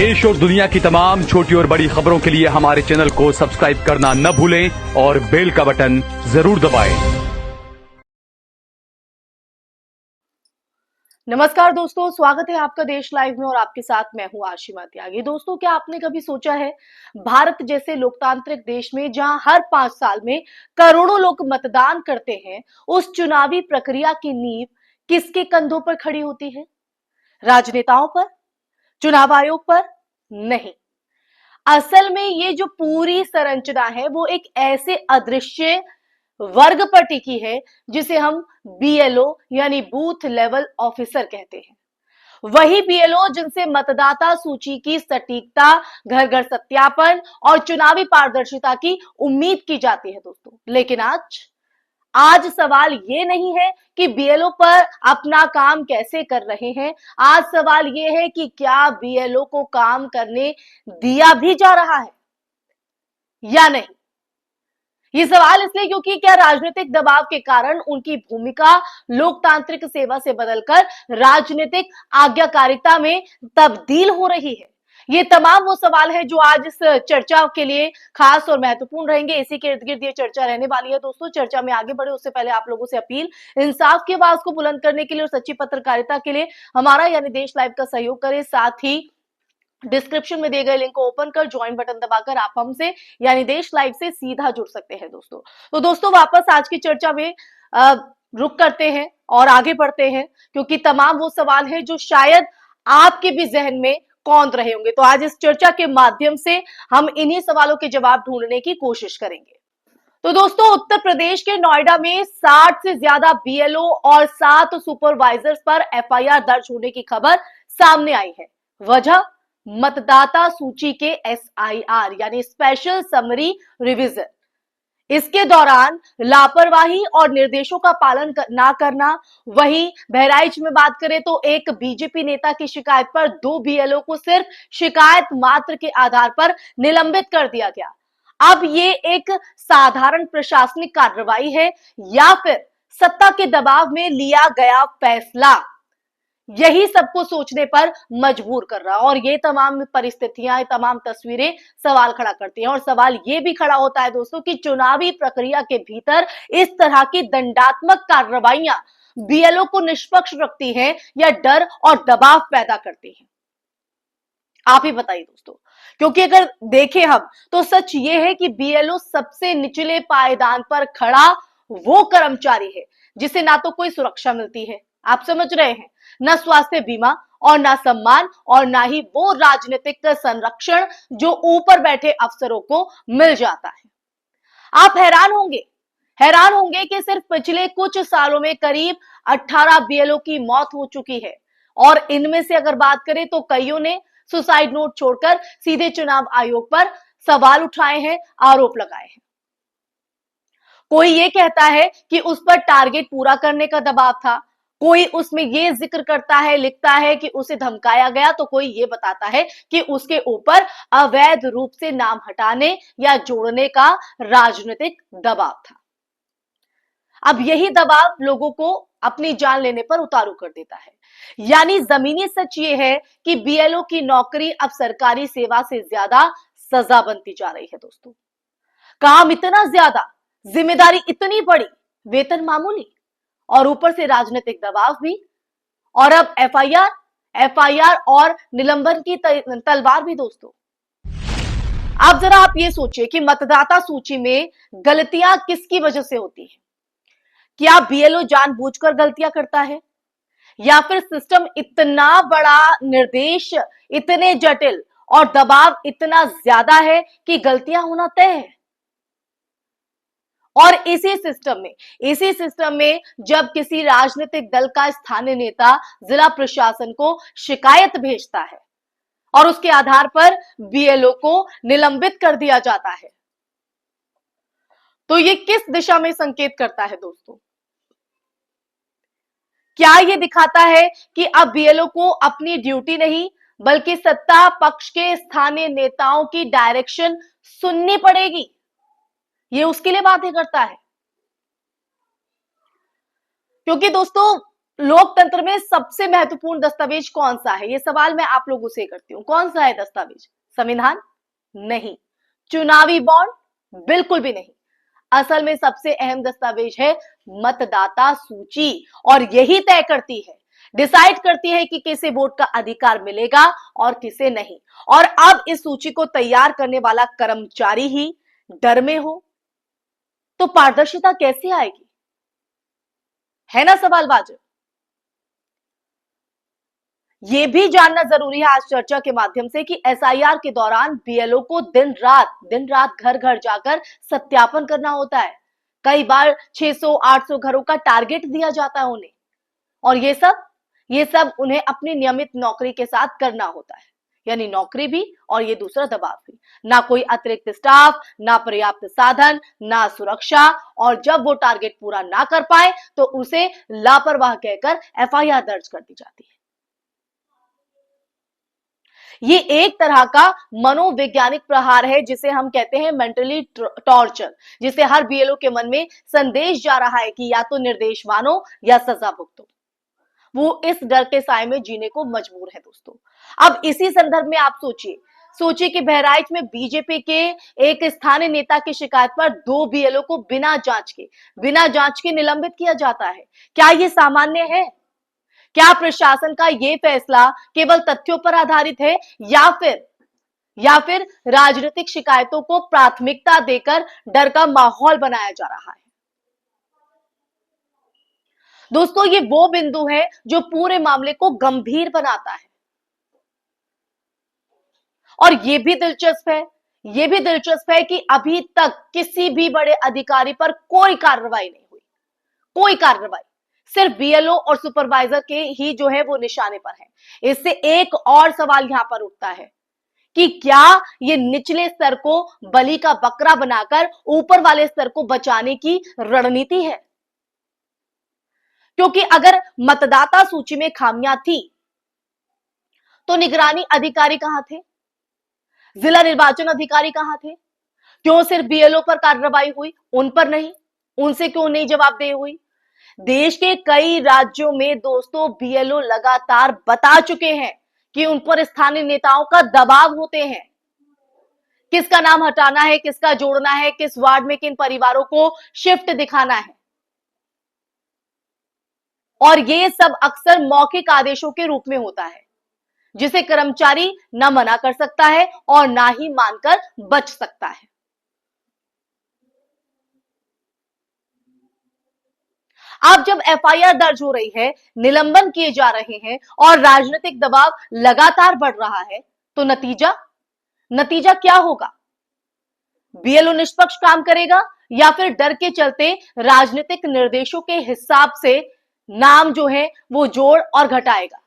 देश और दुनिया की तमाम छोटी और बड़ी खबरों के लिए हमारे चैनल को सब्सक्राइब करना न भूलें और बेल का बटन जरूर दबाएं। नमस्कार दोस्तों, स्वागत है आपका देश लाइव में और आपके साथ मैं हूं आशिमा त्यागी। दोस्तों, क्या आपने कभी सोचा है भारत जैसे लोकतांत्रिक देश में जहां हर 5 साल में करोड़ों लोग मतदान करते हैं, उस चुनावी प्रक्रिया की नींव किसके कंधों पर खड़ी होती है? राजनेताओं पर? चुनाव आयोग पर? नहीं। असल में ये जो पूरी संरचना है वो एक ऐसे अदृश्य वर्ग पर टिकी है जिसे हम बीएलओ यानी बूथ लेवल ऑफिसर कहते हैं। वही बीएलओ जिनसे मतदाता सूची की सटीकता, घर घर सत्यापन और चुनावी पारदर्शिता की उम्मीद की जाती है दोस्तों। लेकिन आज सवाल ये नहीं है कि बीएलओ पर अपना काम कैसे कर रहे हैं। आज सवाल ये है कि क्या बीएलओ को काम करने दिया भी जा रहा है या नहीं। ये सवाल इसलिए क्योंकि क्या राजनीतिक दबाव के कारण उनकी भूमिका लोकतांत्रिक सेवा से बदलकर राजनीतिक आज्ञाकारिता में तब्दील हो रही है। ये तमाम वो सवाल है जो आज इस चर्चा के लिए खास और महत्वपूर्ण रहेंगे। इसी के इर्द गिर्द ये चर्चा रहने वाली है दोस्तों। चर्चा में आगे बढ़े उससे पहले आप लोगों से अपील, इंसाफ की आवाज को बुलंद करने के लिए और सच्ची पत्रकारिता के लिए हमारा यानी देश लाइव का सहयोग करें। साथ ही डिस्क्रिप्शन में दिए गए लिंक को ओपन कर ज्वाइन बटन दबाकर आप हमसे यानी देश लाइव से सीधा जुड़ सकते हैं दोस्तों। तो दोस्तों, वापस आज की चर्चा में रुक करते हैं और आगे बढ़ते हैं, क्योंकि तमाम वो सवाल हैं जो शायद आपके भी जहन में कौंध रहे होंगे। तो आज इस चर्चा के माध्यम से हम इन्हीं सवालों के जवाब ढूंढने की कोशिश करेंगे। तो दोस्तों, उत्तर प्रदेश के नोएडा में 60 से ज्यादा बीएलओ और 7 सुपरवाइजर्स पर एफआईआर दर्ज होने की खबर सामने आई है। वजह मतदाता सूची के एसआईआर यानी स्पेशल समरी रिवीजन। इसके दौरान लापरवाही और निर्देशों का पालन ना करना। वहीं बहराइच में बात करें तो एक बीजेपी नेता की शिकायत पर 2 बीएलओ को सिर्फ शिकायत मात्र के आधार पर निलंबित कर दिया गया। अब ये एक साधारण प्रशासनिक कार्रवाई है या फिर सत्ता के दबाव में लिया गया फैसला? यही सबको सोचने पर मजबूर कर रहा है और ये तमाम परिस्थितियां, तमाम तस्वीरें सवाल खड़ा करती हैं। और सवाल ये भी खड़ा होता है दोस्तों कि चुनावी प्रक्रिया के भीतर इस तरह की दंडात्मक कार्रवाइयां बीएलओ को निष्पक्ष रखती हैं या डर और दबाव पैदा करती हैं? आप ही बताइए दोस्तों, क्योंकि अगर देखें हम तो सच ये है कि बीएलओ सबसे निचले पायदान पर खड़ा वो कर्मचारी है जिसे ना तो कोई सुरक्षा मिलती है, आप समझ रहे हैं, ना स्वास्थ्य बीमा और ना सम्मान और ना ही वो राजनीतिक संरक्षण जो ऊपर बैठे अफसरों को मिल जाता है। आप हैरान होंगे कि सिर्फ पिछले कुछ सालों में करीब 18 बीएलओ की मौत हो चुकी है और इनमें से अगर बात करें तो कईयों ने सुसाइड नोट छोड़कर सीधे चुनाव आयोग पर सवाल उठाए हैं, आरोप लगाए हैं। कोई ये कहता है कि उस पर टारगेट पूरा करने का दबाव था, कोई उसमें ये जिक्र करता है, लिखता है कि उसे धमकाया गया, तो कोई ये बताता है कि उसके ऊपर अवैध रूप से नाम हटाने या जोड़ने का राजनीतिक दबाव था। अब यही दबाव लोगों को अपनी जान लेने पर उतारू कर देता है। यानी जमीनी सच ये है कि बीएलओ की नौकरी अब सरकारी सेवा से ज्यादा सजा बनती जा रही है दोस्तों। काम इतना ज्यादा, जिम्मेदारी इतनी बड़ी, वेतन मामूली और ऊपर से राजनीतिक दबाव भी, और अब एफआईआर और निलंबन की तलवार भी दोस्तों। अब जरा आप ये सोचिए कि मतदाता सूची में गलतियां किसकी वजह से होती है? क्या बीएलओ जानबूझकर गलतियां करता है या फिर सिस्टम इतना बड़ा, निर्देश इतने जटिल और दबाव इतना ज्यादा है कि गलतियां होना तय है? और इसी सिस्टम में जब किसी राजनीतिक दल का स्थानीय नेता जिला प्रशासन को शिकायत भेजता है और उसके आधार पर बीएलओ को निलंबित कर दिया जाता है, तो ये किस दिशा में संकेत करता है दोस्तों? क्या ये दिखाता है कि अब बीएलओ को अपनी ड्यूटी नहीं बल्कि सत्ता पक्ष के स्थानीय नेताओं की डायरेक्शन सुननी पड़ेगी? ये उसके लिए बातें करता है, क्योंकि दोस्तों लोकतंत्र में सबसे महत्वपूर्ण दस्तावेज कौन सा है? ये सवाल मैं आप लोगों से करती हूं। कौन सा है दस्तावेज? संविधान? नहीं। चुनावी बॉन्ड? बिल्कुल भी नहीं। असल में सबसे अहम दस्तावेज है मतदाता सूची, और यही तय करती है, डिसाइड करती है कि किसे वोट का अधिकार मिलेगा और किसे नहीं। और अब इस सूची को तैयार करने वाला कर्मचारी ही डर में हो तो पारदर्शिता कैसे आएगी? है ना सवाल वाजिब? यह भी जानना जरूरी है आज चर्चा के माध्यम से कि एसआईआर के दौरान बीएलओ को दिन रात घर घर जाकर सत्यापन करना होता है। कई बार 600-800 घरों का टारगेट दिया जाता है उन्हें, और ये सब उन्हें अपनी नियमित नौकरी के साथ करना होता है, यानी नौकरी भी और ये दूसरा दबाव भी। ना कोई अतिरिक्त स्टाफ, ना पर्याप्त साधन, ना सुरक्षा, और जब वो टारगेट पूरा ना कर पाए तो उसे लापरवाह कहकर एफआईआर दर्ज कर दी जाती है। ये एक तरह का मनोवैज्ञानिक प्रहार है जिसे हम कहते हैं मेंटली टॉर्चर, जिसे हर बीएलओ के मन में संदेश जा रहा है कि या तो निर्देश मानो या सजा भुगतो। वो इस डर के साए में जीने को मजबूर है दोस्तों। अब इसी संदर्भ में आप सोचिए कि बहराइच में बीजेपी के एक स्थानीय नेता की शिकायत पर 2 बीएलओ को बिना जांच के निलंबित किया जाता है। क्या ये सामान्य है? क्या प्रशासन का ये फैसला केवल तथ्यों पर आधारित है, या फिर राजनीतिक शिकायतों को प्राथमिकता देकर डर का माहौल बनाया जा रहा है? दोस्तों, ये वो बिंदु है जो पूरे मामले को गंभीर बनाता है। और ये भी दिलचस्प है कि अभी तक किसी भी बड़े अधिकारी पर कोई कार्रवाई नहीं हुई, कोई कार्रवाई। सिर्फ बीएलओ और सुपरवाइजर के ही जो है वो निशाने पर है। इससे एक और सवाल यहां पर उठता है कि क्या ये निचले स्तर को बलि का बकरा बनाकर ऊपर वाले स्तर को बचाने की रणनीति है? क्योंकि अगर मतदाता सूची में खामियां थी तो निगरानी अधिकारी कहां थे? जिला निर्वाचन अधिकारी कहां थे? क्यों सिर्फ बीएलओ पर कार्रवाई हुई, उन पर नहीं? उनसे क्यों नहीं जवाबदेही हुई? देश के कई राज्यों में दोस्तों बीएलओ लगातार बता चुके हैं कि उन पर स्थानीय नेताओं का दबाव होते हैं। किसका नाम हटाना है, किसका जोड़ना है, किस वार्ड में किन परिवारों को शिफ्ट दिखाना है, और ये सब अक्सर मौखिक आदेशों के रूप में होता है, जिसे कर्मचारी न मना कर सकता है और ना ही मानकर बच सकता है। अब जब एफआईआर दर्ज हो रही है, निलंबन किए जा रहे हैं और राजनीतिक दबाव लगातार बढ़ रहा है, तो नतीजा क्या होगा? बीएलओ निष्पक्ष काम करेगा या फिर डर के चलते राजनीतिक निर्देशों के हिसाब से नाम जो है वो जोड़ और घटाएगा?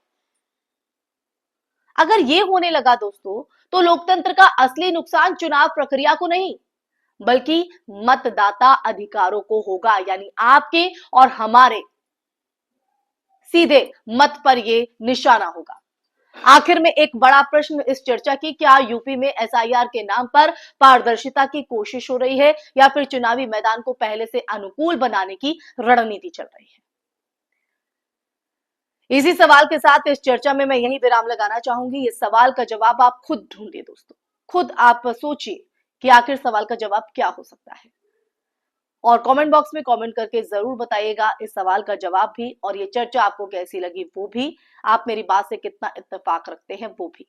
अगर ये होने लगा दोस्तों, तो लोकतंत्र का असली नुकसान चुनाव प्रक्रिया को नहीं बल्कि मतदाता अधिकारों को होगा, यानी आपके और हमारे सीधे मत पर ये निशाना होगा। आखिर में एक बड़ा प्रश्न इस चर्चा की, क्या यूपी में एसआईआर के नाम पर पारदर्शिता की कोशिश हो रही है या फिर चुनावी मैदान को पहले से अनुकूल बनाने की रणनीति चल रही है? इसी सवाल के साथ इस चर्चा में मैं यही विराम लगाना चाहूंगी। इस सवाल का जवाब आप खुद ढूंढिए दोस्तों, खुद आप सोचिए कि आखिर सवाल का जवाब क्या हो सकता है, और कमेंट बॉक्स में कमेंट करके जरूर बताइएगा इस सवाल का जवाब भी, और ये चर्चा आपको कैसी लगी वो भी, आप मेरी बात से कितना इत्तेफाक रखते हैं वो भी।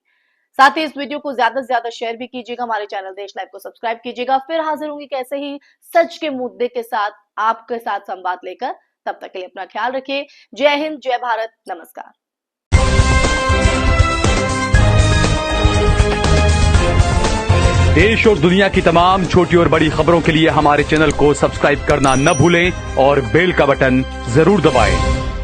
साथ ही इस वीडियो को ज्यादा से ज्यादा शेयर भी कीजिएगा, हमारे चैनल देश लाइव को सब्सक्राइब कीजिएगा। फिर हाजिर होंगी कैसे ही सच के मुद्दे के साथ आपके साथ संवाद लेकर। तब तक के लिए अपना ख्याल रखिए। जय हिंद, जय भारत, नमस्कार। देश और दुनिया की तमाम छोटी और बड़ी खबरों के लिए हमारे चैनल को सब्सक्राइब करना न भूलें और बेल का बटन जरूर दबाएं।